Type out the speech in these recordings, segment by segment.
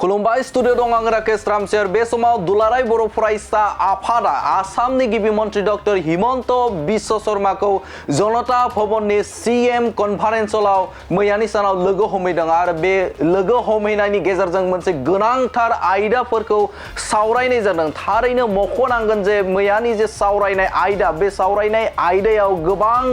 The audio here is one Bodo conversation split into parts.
खुलुमबाय स्टुडिअ दं आं राकेश रामसेर बे समाव दुलाराय बर' फरायसा आफादा आसामनि गिबि मन्त्रि डक्टर हिमन्त बिश्व शर्माखौ जनता भवननि सीएम कनफारेन्स हलाव मैयानि सानाव लोगो हमहैदों आरो बे लोगो हमहैनायनि गेजेरजों मोनसे गोनांथार आयदाफोरखौ सावरायनाय जादों। थारैनो मख'नांगोन जे मैयानि जे सावरायनाय आयदा बे सावरायनाय आयदायाव गोबां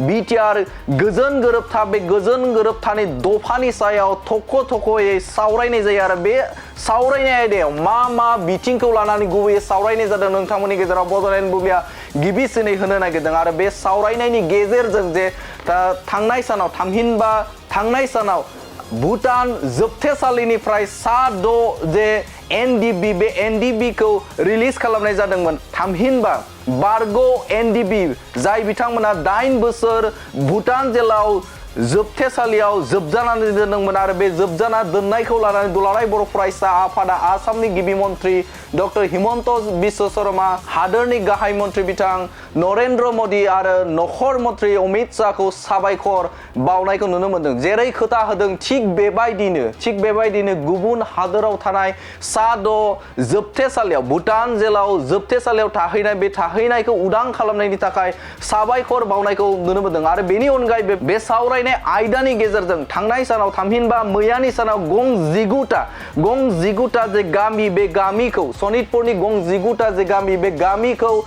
बिटिआर गोजोन गोरोबथा बे गोजोन गोरोबथानि दफानि सायाव थख'-थख'यै सावरायनाय जायो आरो बे सावरायनाय आयदायाव मा बिथिंखौ लानानै गुबैयै सावरायनाय जादों नोंथांमोननि गेजेराव बड'लेण्ड बुब्लिया गिबिसिनै होनो नागिरदों आरो बे सावरायनायनि गेजेरजों जे थांनाय सानाव थामहिनबा थांनाय सानाव भुटान जोबथेसालिनिफ्राय सा6 जे एनडिबि बे एनडिबि खौ रिलिज खालामनाय जादोंमोन। थामहिनबा बारग' एनडिबि जाय बिथांमोना 8 बोसोर भुटान जेलाव जोबथेसालियाव जोबजानानै दोनदोंमोन आरो बे जोबजाना दोननायखौ लानानै दुलाराय बर' फरायसा आफादा आसामनि गिबि मन्त्रि डक्टर हिमन्त बिश्व शर्मा हादोरनि गाहाय मन्त्रि बिथां नरेन्द्र मदि आरो नखर मन्त्रि अमित शाहखौ साबायखर बावनायखौ नुनो मोनदों। जेरै खोथा होदों थिग बेबायदिनो गुबुन हादोराव थानाय सा6 जोबथेसालियाव भुटान जेलाव जोबथेसालियाव थाहैनाय बे थाहैनायखौ उदां खालामनायनि थाखाय साबायखर बावनायखौ नुनो मोनदों आरो बेनि अनगायैबो बे सावरायनाय आयदानि गेजेरजों थांनाय सानाव थामहिनबा मैयानि सानाव गं 19टा जे गामि बे गामिखौ सनितपुरनि गं 19टा जे गामि बे गामिखौ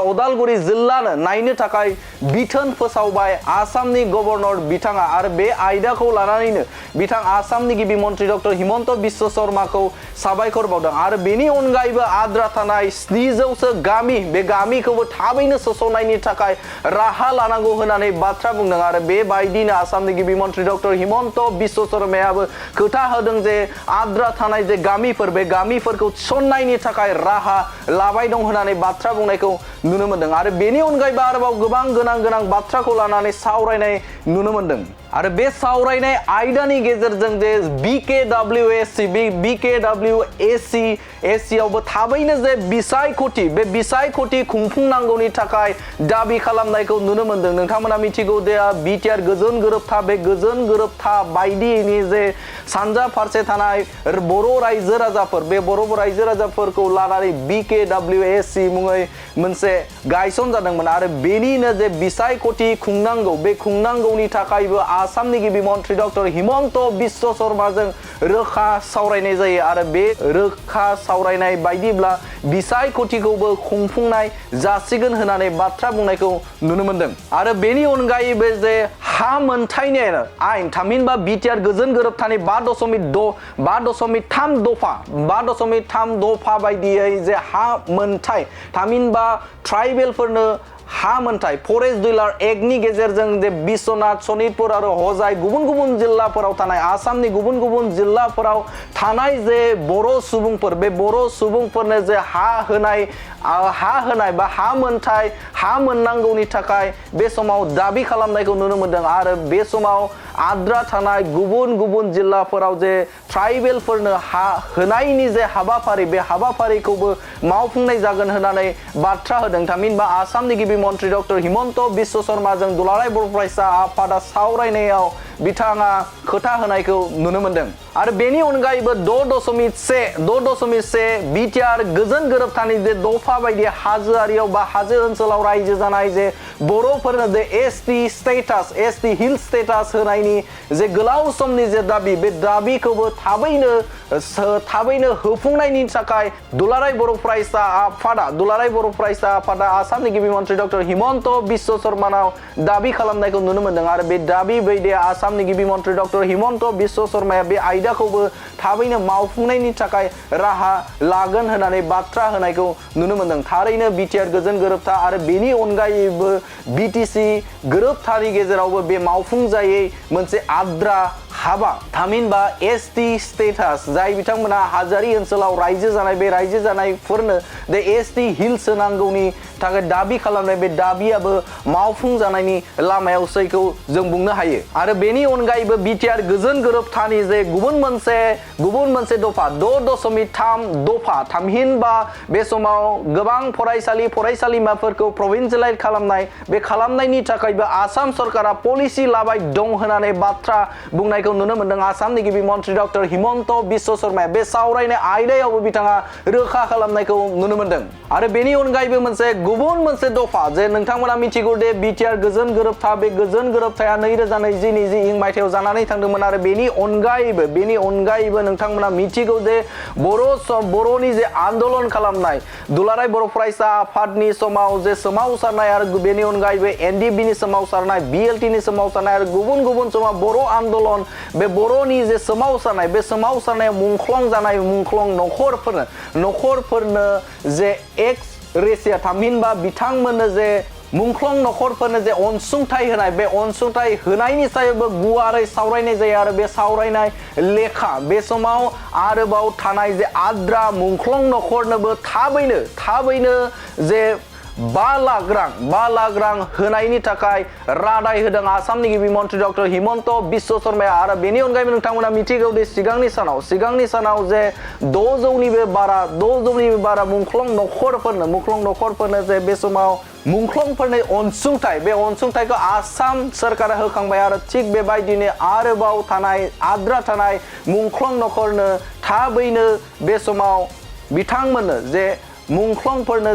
अदालगुरि जिल्लानो नायनो थाखाय बिथोन फोसावबाय आसामनि गभर्नर बिथाङा आरो बे आयदाखौ लानानैनो बिथां आसामनि गिबि मन्त्रि डक्टर हिमन्त बिश्व शर्माखौ साबायखर बावदों आरो बेनि अनगायैबो आद्रा थानाय 700सो गामि बे गामिखौबो थाबैनो सोस'नायनि थाखाय राहा लानांगौ होननानै बाथ्रा बुंदों आरो बेबायदिनो आसामनि गिबि मन्त्रि डक्टर हिमन्त बिश्व शर्मायाबो खोथा होदों जे आद्रा थानाय जे गामिफोर बे गामिफोरखौ थिसननायनि थाखाय राहा लाबाय दं होननानै बाथ्रा बुंनायखौ नुनो मोनदों आरो बेनि अनगायैबो आरोबाव गोबां गोनां बाथ्राखौ लानानै सावरायनाय नुनो मोनदों आरो बे सावरायनाय आयदानि गेजेरजों जे बिकेडब्लिउएसि आवबो थाबैनो जे बिसायख'थि खुंफुंनांगौनि थाखाय दाबि खालामनायखौ नुनो मोनदों। नोंथांमोना मिथिगौ दे बिटिआर गोजोन गोरोबथा बे गोजोन गोरोबथा बायदियैनि जे सानजा फारसे थानाय बर' रायजो राजाफोर बे बर' रायजो राजाफोरखौ लानानै बिकेडब्लिउएसि मुङै मोनसे गायसन जादोंमोन आरो बेनिनो जे बिसायख'थि खुंनांगौ बे खुंनांगौनि थाखायबो आसामनि गिबि मन्त्रि डक्टर हिमन्त बिश्व शर्माजों रोखा सावरायनाय जायो आरो बे रोखा सावरायनाय बायदिब्ला बिसायख'थिखौबो खुंफुंनाय जासिगोन होननानै बाथ्रा बुंनायखौ नुनो मोनदों आरो बेनि अनगायैबो जे हा मोनथायनि आयेन थामहिनबा बिटिआर गोजोन गोरोबथानि 5.3 दफा बायदियै जे हा मोनथाय थामहिनबा ट्राइबेलफोरनो हा मोनथाय फरेस्ट डिलार एक्टनि गेजेरजों जे बिश्वनाथ सनितपुर आरो हजाय गुबुन जिल्लाफोराव थानाय आसामनि गुबुन जिल्लाफोराव थानाय जे बर' सुबुंफोर बे बर' सुबुंफोरनो जे हा होनाय बा हा मोननांगौनि थाखाय बे समाव दाबि खालामनायखौ नुनो मोनदों आरो बे समाव आद्रा थानाय गुबुन जिल्लाफोराव जे ट्राइबेलफोरनो हा होनायनि जे हाबाफारि बे हाबाफारिखौबो मावफुंनाय जागोन होननानै बाथ्रा होदों। थामहिनबा आसामनि गिबि मन्त्रि डक्टर हिमन्त बिश्व शर्माजों दुलाराय बर' फरायसा आफादा सावरायनायाव बिथाङा खोथा होनायखौ नुनो मोनदों आरो बेनि अनगायैबो 6.1 बिटिआर गोजोन गोरोबथानि जे दफा बायदि हाजोआरियाव बा हाजो ओनसोलाव रायजो जानाय जे बर'फोरनो जे एसटि हिल स्टेटास होनायनि जे गोलाव समनि जे दाबि बे दाबिखौबो थाबैनो होफुंनायनि थाखाय दुलाराय बर' फरायसा आफादा आसामनि गिबि मन्त्रि डक्टर हिमन्त बिश्व शर्मानाव दाबि खालामनायखौ नुनो मोनदों आरो बे दाबि बायदि आसामनि गिबि मन्त्रि डक्टर हिमन्त बिश्व शर्माया बे आयदाखौबो थाबैनो मावफुंनायनि थाखाय राहा लागोन होननानै बाथ्रा होनायखौ नुनो मोनदों। थारैनो बिटिआर गोजोन गोरोबथा आरो बेनि अनगायैबो बिटिसि गोरोबथानि गेजेरावबो बे मावफुंजायै मोनसे आद्रा हाबा थामहिनबा एसटि स्टेटास जाय बिथांमोना हाजोआरि ओनसोलाव रायजो जानाय बे रायजो जानायफोरनो दे एसटि हिल्स होनांगौनि थाखाय दाबि खालामनाय बे दाबियाबो मावफुंजानायनि लामायाव सैखौ जों बुंनो हायो आरो बेनि अनगायैबो बिटिआर गोजोन गोरोबथानि जे गुबुन मोनसे दफा 6.3 दफा थामहिनबा बे समाव गोबां फरायसालिमाफोरखौ प्रभिन्सियेलाइज खालामनाय बे खालामनायनि थाखायबो आसाम सरकारा पलिसि लाबाय दं होननानै बाथ्रा बुंनायखौ खालामनायखौ नुनो मोन्दों आसामनि गिबि मन्त्रि डक्टर हिमन्त बिश्व शर्माया बे सावरायनाय आयदायावबो बिथाङा रोखा खालामनायखौ नुनो मोन्दों आरो बेनि अनगायैबो गुबुन मोनसे दफा जे नोंथांमोना मिथिगौ दे बिटिआर गोजोन गोरोबथा बे गोजोन गोरोबथाया 2020 मायथाइयाव जानानै थांदोंमोन आरो बेनि अनगायैबो नोंथांमोना मिथिगौ जे बर'नि जे आन्दोलन खालामनाय दुलाराय बर' फरायसा आफादनि समाव जे सोमावसारनाय आरो बेनि अनगायैबो एनडिबिनि सोमावसारनाय बिएलटिनि सोमावसारनाय आरो गुबुन समाव बर' आन्दोलन बे बर'नि जे सोमावसारनाय बे सोमावसारनायाव मुंख्लं जानाय मुंख्लं नखरफोरनो जे एक्स रेसिया थामहिनबा बिथांमोननो जे मुंख्लं नखरफोरनो जे अनसुंथाइ होनाय बे अनसुंथाइ होनायनि सायावबो गुवारै सावरायनाय जायो आरो बे सावरायनाय लेखा बे समाव आरोबाव थानाय जे आद्रा मुंख्लं नखरनोबो थाबैनो जे 5 लाख रां होनायनि थाखाय रादाय होदों आसामनि गिबि मन्त्रि डक्टर हिमन्त बिश्व शर्माया आरो बेनि अनगायैबो नोंथांमोना मिथिगौ दे सिगांनि सानाव जे 600निबो बारा मुंख्लं नखरफोरनो जे बे समाव मुंख्लंफोरनि अनसुंथाइ बे अनसुंथाइखौ आसाम सरकारा होखांबाय आरो थिग बेबायदिनो आरोबाव आद्रा थानाय मुंख्लं नखरनो थाबैनो बे समाव बिथांमोननो जे मुंख्लंफोरनो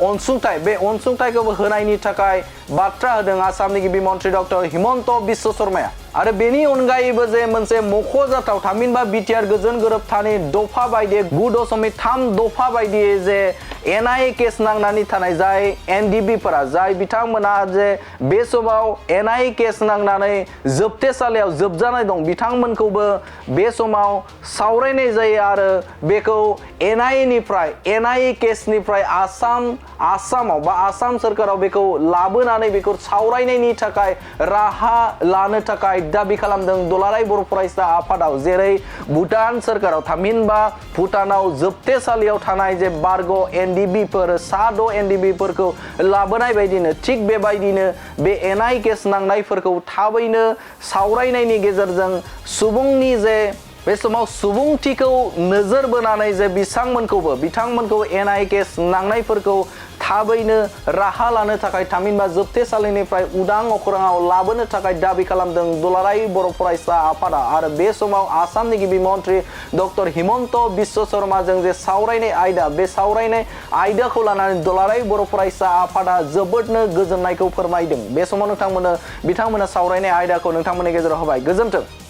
अनसुंथाइ बे अनसुंथाइखौबो होनायनि थाखाय बाथ्रा होदों आसामनि गिबि मन्त्रि डक्टर हिमन्त बिश्व शर्माया आरो बेनि अनगायैबो जे मोनसे मख'जाथाव थामहिनबा बिटिआर गोजोन गोरोबथानि दफा बायदियै 9.3 दफा बायदियै जे एनआइए केस नांनानै थानाय जाय एनडिबिफोरा जाय बिथांमोना जे बे समाव एनआइए केस नांनानै जोबथेसालियाव जोबजानाय दं बिथांमोनखौबो बे समाव सावरायनाय जायो आरो बेखौ एनआइए केसनिफ्राय आसामाव बा आसाम सरकाराव बेखौ लाबोनानै बेखौ सावरायनायनि थाखाय राहा लानो थाखाय दाबि खालामदों दुलाराय बर' फरायसा आफादाव जेरै भुटान सरकाराव थामहिनबा भुटानाव जोबथेसालियाव थानाय जे बारग' एनडिबिफोर 6 एनडिबिफोरखौ लाबोनाय बायदिनो थिग बेबायदिनो बे एनआइए केस नांनायफोरखौ थाबैनो सावरायनायनि गेजेरजों सुबुंनि जे बे समाव सुबुंथिखौ नोजोर बोनानै जे बिथांमोनखौ एनआइए केस नांनायफोरखौ थाबैनो राहा लानो थाखाय थामहिनबा जोबथेसालिनिफ्राय उदां अख्राङाव लाबोनो थाखाय दाबि खालामदों दुलाराय बर' फरायसा आफादा आरो बे समाव आसामनि गिबि मन्त्रि डक्टर हिमन्त बिश्व शर्माजों जे सावरायनाय आयदा बे सावरायनाय आयदाखौ लानानै दुलाराय बर' फरायसा आफादा जोबोदनो गोजोननायखौ फोरमायदों बे समाव बिथांमोना सावरायनाय आयदाखौ नोंथांमोननि गेजेराव होबाय गोजोन्थों।